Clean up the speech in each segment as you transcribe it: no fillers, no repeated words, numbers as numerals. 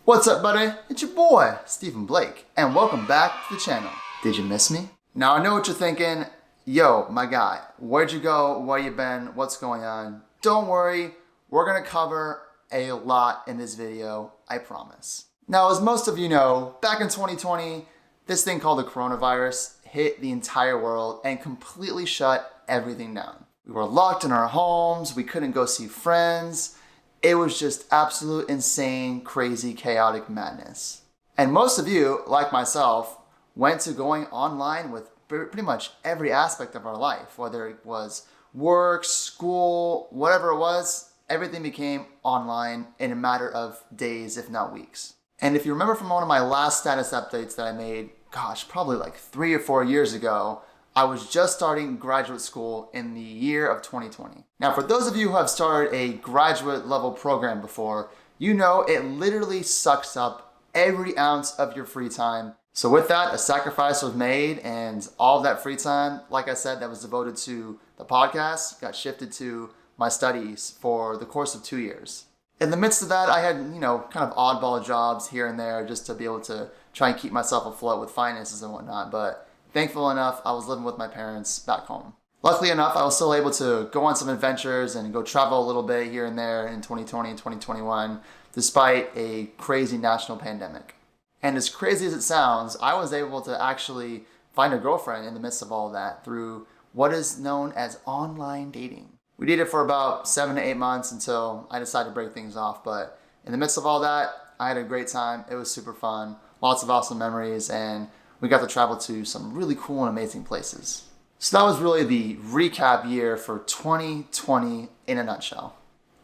What's up, buddy? It's your boy, Stephen Blake, and welcome back to the channel. Did you miss me? Now, I know what you're thinking. Yo, my guy, where'd you go? Where you been? What's going on? Don't worry, we're gonna cover a lot in this video, I promise. Now, as most of you know, back in 2020, this thing called the coronavirus hit the entire world and completely shut everything down. We were locked in our homes, we couldn't go see friends. It was just absolute insane, crazy, chaotic madness. And most of you, like myself, went to going online with pretty much every aspect of our life, whether it was work, school, whatever it was, everything became online in a matter of days, if not weeks. And if you remember from one of my last status updates that I made, probably like 3 or 4 years ago, I was just starting graduate school in the year of 2020. Now, for those of you who have started a graduate level program before, you know it literally sucks up every ounce of your free time. So with that, a sacrifice was made, and all of that free time, like I said, that was devoted to the podcast, got shifted to my studies for the course of 2 years. In the midst of that, I had, kind of oddball jobs here and there just to be able to try and keep myself afloat with finances and whatnot, but thankful enough, I was living with my parents back home. Luckily enough, I was still able to go on some adventures and go travel a little bit here and there in 2020 and 2021, despite a crazy national pandemic. And as crazy as it sounds, I was able to actually find a girlfriend in the midst of all of that through what is known as online dating. We dated for about 7 to 8 months until I decided to break things off, but in the midst of all that, I had a great time. It was super fun, lots of awesome memories, and we got to travel to some really cool and amazing places. So that was really the recap year for 2020 in a nutshell.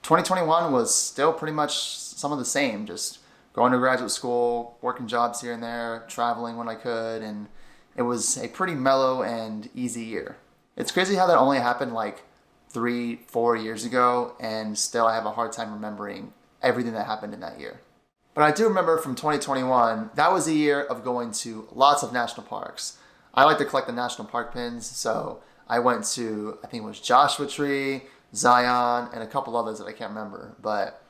2021 was still pretty much some of the same, just going to graduate school, working jobs here and there, traveling when I could, and it was a pretty mellow and easy year. It's crazy how that only happened like 3-4 years ago, and still I have a hard time remembering everything that happened in that year. But I do remember from 2021, that was a year of going to lots of national parks. I like to collect the national park pins, so I went to, I think it was Joshua Tree, Zion, and a couple others that I can't remember. But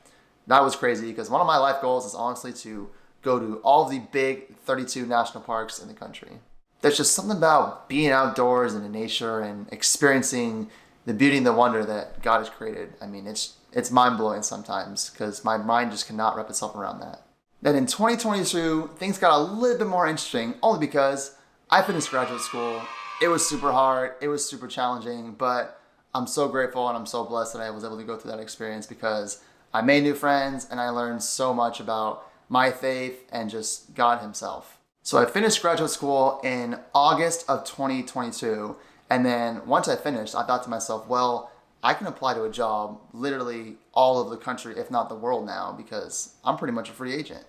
that was crazy because one of my life goals is honestly to go to all of the big 32 national parks in the country. There's just something about being outdoors in the nature and experiencing the beauty and the wonder that God has created. I mean, it's mind-blowing sometimes because my mind just cannot wrap itself around that. Then in 2022, things got a little bit more interesting only because I finished graduate school. It was super hard. It was super challenging, but I'm so grateful and I'm so blessed that I was able to go through that experience because I made new friends and I learned so much about my faith and just God himself. So I finished graduate school in August of 2022. And then once I finished, I thought to myself, well, I can apply to a job literally all over the country, if not the world now, because I'm pretty much a free agent.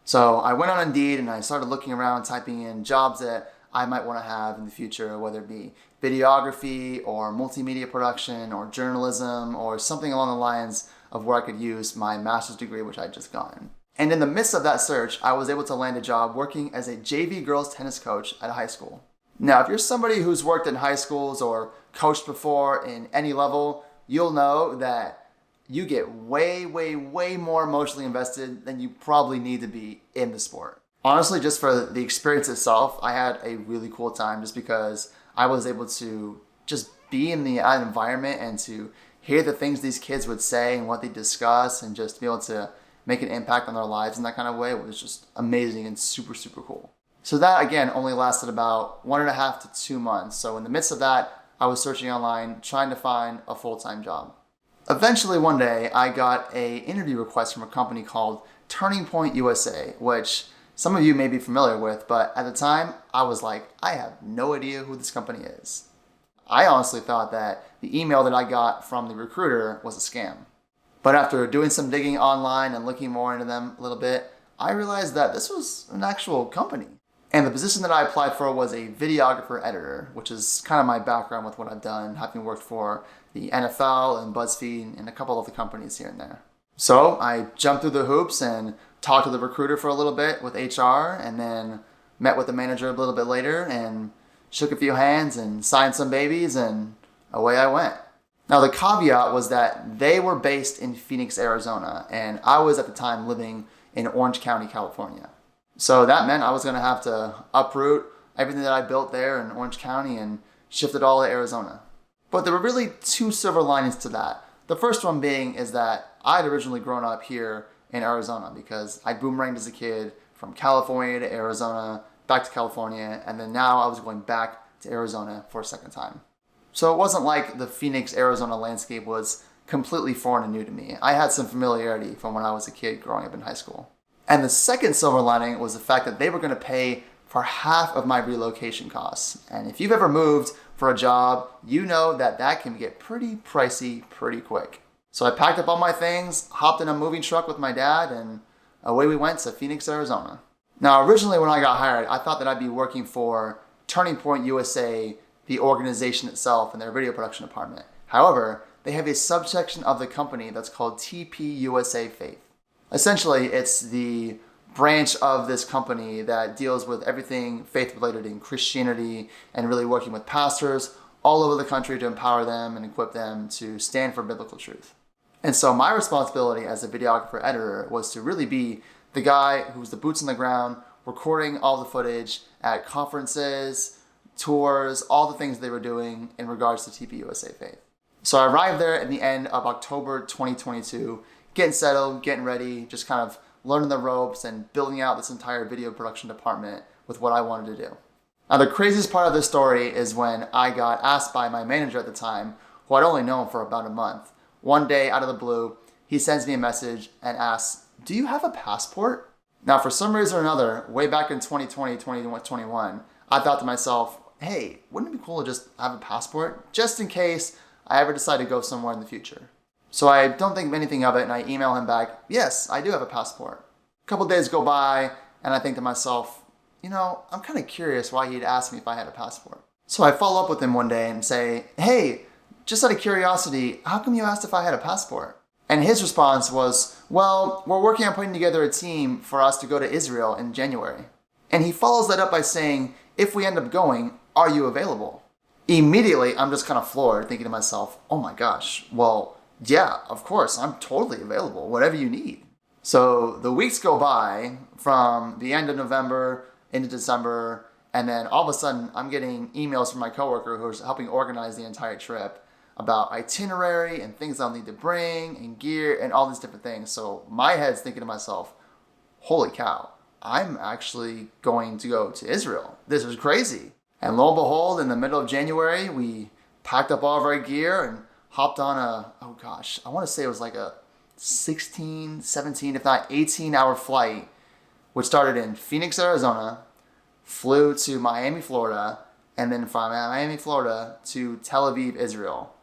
So I went on Indeed and I started looking around, typing in jobs that I might want to have in the future, whether it be videography or multimedia production or journalism or something along the lines of where I could use my master's degree, which I'd just gotten. And in the midst of that search, I was able to land a job working as a JV girls tennis coach at a high school. Now, if you're somebody who's worked in high schools or coached before in any level, you'll know that you get way, way, way more emotionally invested than you probably need to be in the sport. Honestly, just for the experience itself, I had a really cool time just because I was able to just be in the environment and to hear the things these kids would say and what they discuss and just be able to make an impact on their lives in that kind of way was just amazing and super, super cool. So that, again, only lasted about 1.5 to 2 months. So in the midst of that, I was searching online, trying to find a full-time job. Eventually, one day, I got an interview request from a company called Turning Point USA, which some of you may be familiar with, but at the time, I was like, I have no idea who this company is. I honestly thought that the email that I got from the recruiter was a scam. But after doing some digging online and looking more into them a little bit, I realized that this was an actual company. And the position that I applied for was a videographer editor, which is kind of my background with what I've done, having worked for the NFL and BuzzFeed and a couple of the companies here and there. So I jumped through the hoops and talked to the recruiter for a little bit with HR and then met with the manager a little bit later and shook a few hands and signed some babies and away I went. Now the caveat was that they were based in Phoenix, Arizona, and I was at the time living in Orange County, California. So that meant I was going to have to uproot everything that I built there in Orange County and shift it all to Arizona. But there were really two silver linings to that. The first one being is that I'd originally grown up here in Arizona because I boomeranged as a kid from California to Arizona, back to California, and then now I was going back to Arizona for a second time. So it wasn't like the Phoenix, Arizona landscape was completely foreign and new to me. I had some familiarity from when I was a kid growing up in high school. And the second silver lining was the fact that they were going to pay for half of my relocation costs. And if you've ever moved for a job, you know that that can get pretty pricey pretty quick. So I packed up all my things, hopped in a moving truck with my dad, and away we went to Phoenix, Arizona. Now, originally when I got hired, I thought that I'd be working for Turning Point USA, the organization itself and their video production department. However, they have a subsection of the company that's called TPUSA Faith. Essentially, it's the branch of this company that deals with everything faith related in Christianity and really working with pastors all over the country to empower them and equip them to stand for biblical truth. And so my responsibility as a videographer editor was to really be the guy who was the boots on the ground, recording all the footage at conferences, tours, all the things they were doing in regards to TPUSA Faith. So I arrived there at the end of October 2022, getting settled, getting ready, just kind of learning the ropes and building out this entire video production department with what I wanted to do. Now the craziest part of this story is when I got asked by my manager at the time, who I'd only known for about a month. One day out of the blue, he sends me a message and asks, "Do you have a passport?" Now for some reason or another, way back in 2020, 2021, I thought to myself, hey, wouldn't it be cool to just have a passport just in case I ever decide to go somewhere in the future? So I don't think anything of it, and I email him back, yes, I do have a passport. A couple days go by, and I think to myself, I'm kind of curious why he'd ask me if I had a passport. So I follow up with him one day and say, hey, just out of curiosity, how come you asked if I had a passport? And his response was, well, we're working on putting together a team for us to go to Israel in January. And he follows that up by saying, if we end up going, are you available? Immediately, I'm just kind of floored, thinking to myself, oh my gosh, well, yeah, of course, I'm totally available, whatever you need. So the weeks go by from the end of November into December, and then all of a sudden, I'm getting emails from my coworker who's helping organize the entire trip about itinerary and things I'll need to bring and gear and all these different things. So my head's thinking to myself, holy cow, I'm actually going to go to Israel. This is crazy. And lo and behold, in the middle of January, we packed up all of our gear and hopped on I want to say it was like a 16, 17, if not 18-hour flight, which started in Phoenix, Arizona, flew to Miami, Florida, and then from Miami, Florida to Tel Aviv, Israel,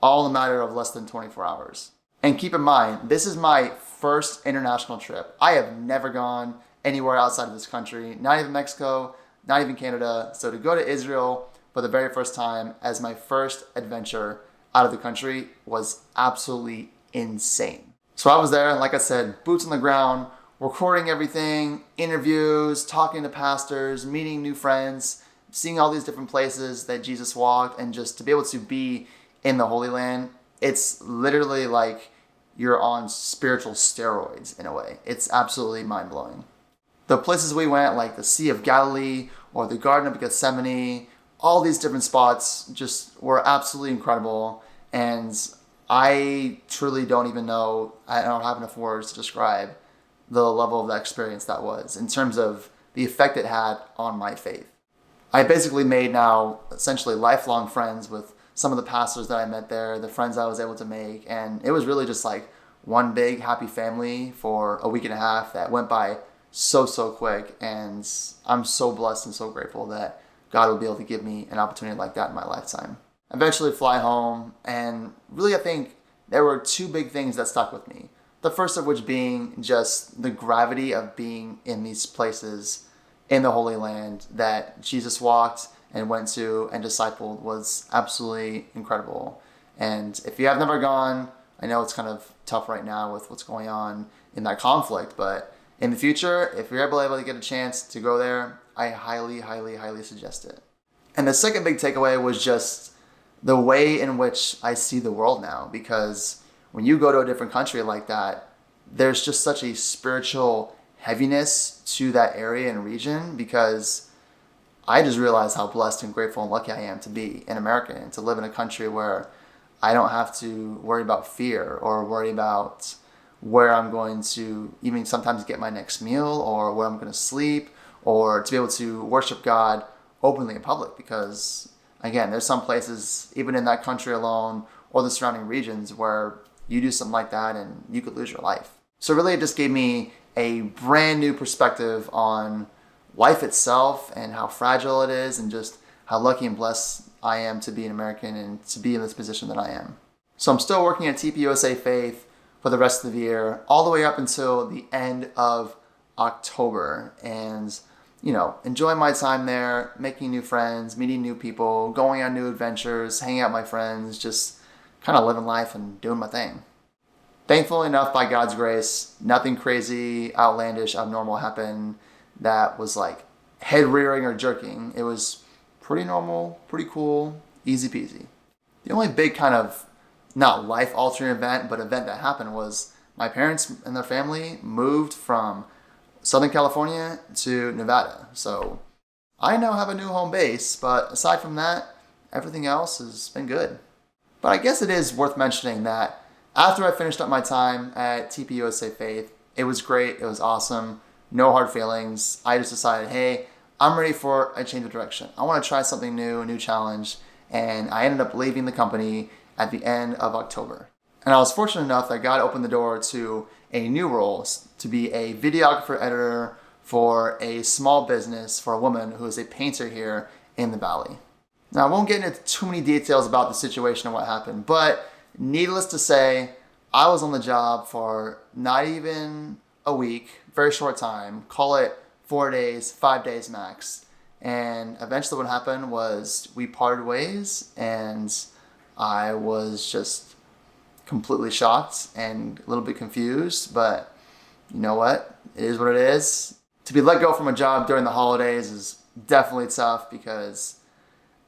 all in a matter of less than 24 hours. And keep in mind, this is my first international trip. I have never gone anywhere outside of this country, not even Mexico, not even Canada. So to go to Israel for the very first time as my first adventure out of the country was absolutely insane. So I was there, like I said, boots on the ground, recording everything, interviews, talking to pastors, meeting new friends, seeing all these different places that Jesus walked, and just to be able to be in the Holy Land, it's literally like you're on spiritual steroids in a way. It's absolutely mind-blowing. The places we went, like the Sea of Galilee or the Garden of Gethsemane, all these different spots just were absolutely incredible. And I truly don't even know, I don't have enough words to describe the level of that experience that was in terms of the effect it had on my faith. I basically made now essentially lifelong friends with some of the pastors that I met there, the friends I was able to make. And it was really just like one big happy family for a week and a half that went by so quick. And I'm so blessed and so grateful that God will be able to give me an opportunity like that in my lifetime. Eventually fly home, and really I think there were two big things that stuck with me. The first of which being just the gravity of being in these places in the Holy Land that Jesus walked and went to and discipled was absolutely incredible. And if you have never gone, I know it's kind of tough right now with what's going on in that conflict, but in the future, if you're able to get a chance to go there, I highly suggest it. And the second big takeaway was just the way in which I see the world now, because when you go to a different country like that, there's just such a spiritual heaviness to that area and region, because I just realized how blessed and grateful and lucky I am to be an American and to live in a country where I don't have to worry about fear or worry about where I'm going to even sometimes get my next meal or where I'm going to sleep, or to be able to worship God openly in public. Because again, there's some places even in that country alone or the surrounding regions where you do something like that and you could lose your life. So really it just gave me a brand new perspective on life itself and how fragile it is, and just how lucky and blessed I am to be an American and to be in this position that I am. So I'm still working at TPUSA Faith for the rest of the year, all the way up until the end of October. And, enjoying my time there, making new friends, meeting new people, going on new adventures, hanging out with my friends, just kind of living life and doing my thing. Thankfully enough, by God's grace, nothing crazy, outlandish, abnormal happened that was like head rearing or jerking. It was pretty normal, pretty cool, easy peasy. The only big kind of, not life-altering event, but event that happened was my parents and their family moved from Southern California to Nevada. So I now have a new home base, but aside from that, everything else has been good. But I guess it is worth mentioning that after I finished up my time at TPUSA Faith, it was great, it was awesome, no hard feelings. I just decided, hey, I'm ready for a change of direction. I want to try something new, a new challenge, and I ended up leaving the company at the end of October. And I was fortunate enough that God opened the door to a new role, to be a videographer editor for a small business for a woman who is a painter here in the Valley. Now, I won't get into too many details about the situation and what happened, but needless to say, I was on the job for not even a week, very short time, call it 4 days, 5 days max. And eventually what happened was we parted ways, and I was just completely shocked and a little bit confused, but you know what? It is what it is. To be let go from a job during the holidays is definitely tough because,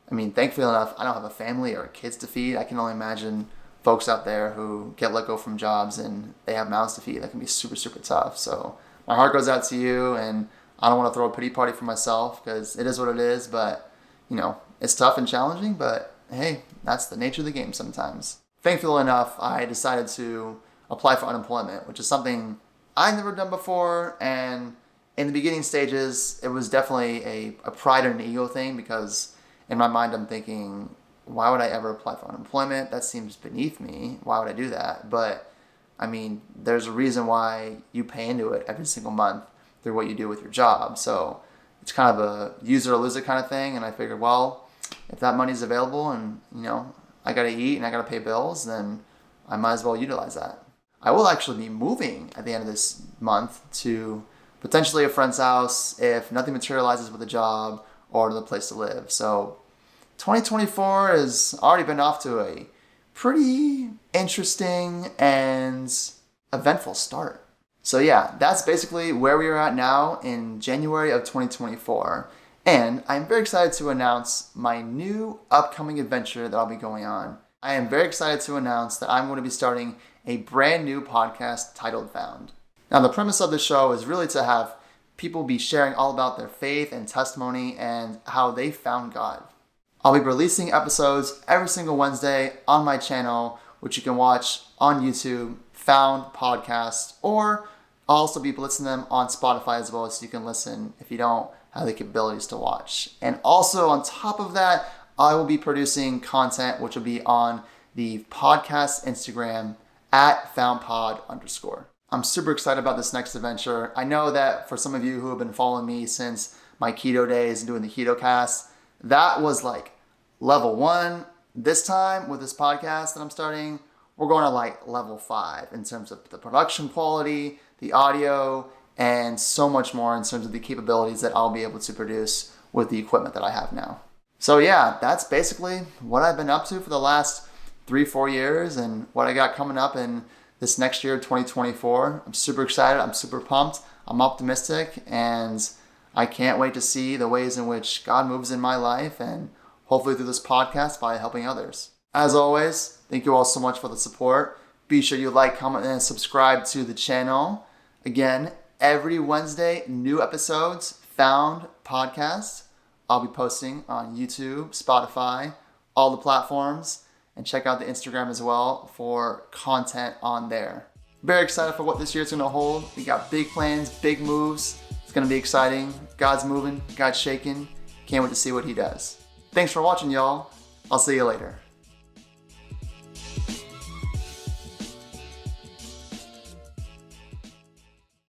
thankfully enough, I don't have a family or kids to feed. I can only imagine folks out there who get let go from jobs and they have mouths to feed. That can be super, super tough. So my heart goes out to you, and I don't want to throw a pity party for myself because it is what it is, but it's tough and challenging, but hey, that's the nature of the game sometimes. Thankfully enough, I decided to apply for unemployment, which is something I'd never done before. And in the beginning stages, it was definitely a pride and an ego thing, because in my mind, I'm thinking, why would I ever apply for unemployment? That seems beneath me. Why would I do that? But there's a reason why you pay into it every single month through what you do with your job. So it's kind of a use it or lose it kind of thing. And I figured, well, if that money's available and, I got to eat and I got to pay bills, then I might as well utilize that. I will actually be moving at the end of this month to potentially a friend's house if nothing materializes with a job or another place to live. So 2024 has already been off to a pretty interesting and eventful start. So yeah, that's basically where we are at now in January of 2024. And I'm very excited to announce my new upcoming adventure that I'll be going on. I am very excited to announce that I'm going to be starting a brand new podcast titled Found. Now, the premise of the show is really to have people be sharing all about their faith and testimony and how they found God. I'll be releasing episodes every single Wednesday on my channel, which you can watch on YouTube, Found Podcast, or I'll also be listing them on Spotify as well, so you can listen if you don't have the capabilities to watch. And also on top of that, I will be producing content which will be on the podcast Instagram at foundpod_. I'm super excited about this next adventure. I know that for some of you who have been following me since my keto days and doing the keto cast, that was like level 1. This time with this podcast that I'm starting, we're going to like level 5 in terms of the production quality, the audio, and so much more in terms of the capabilities that I'll be able to produce with the equipment that I have now. So yeah, that's basically what I've been up to for the last 3-4 years and what I got coming up in this next year, 2024. I'm super excited. I'm super pumped. I'm optimistic, and I can't wait to see the ways in which God moves in my life, and hopefully through this podcast by helping others. As always, thank you all so much for the support. Be sure you like, comment, and subscribe to the channel. Again, every Wednesday, new episodes found podcasts. I'll be posting on YouTube, Spotify, all the platforms, and check out the Instagram as well for content on there. Very excited for what this year's gonna hold. We got big plans, big moves. It's gonna be exciting. God's moving, God's shaking. Can't wait to see what he does. Thanks for watching, y'all. I'll see you later.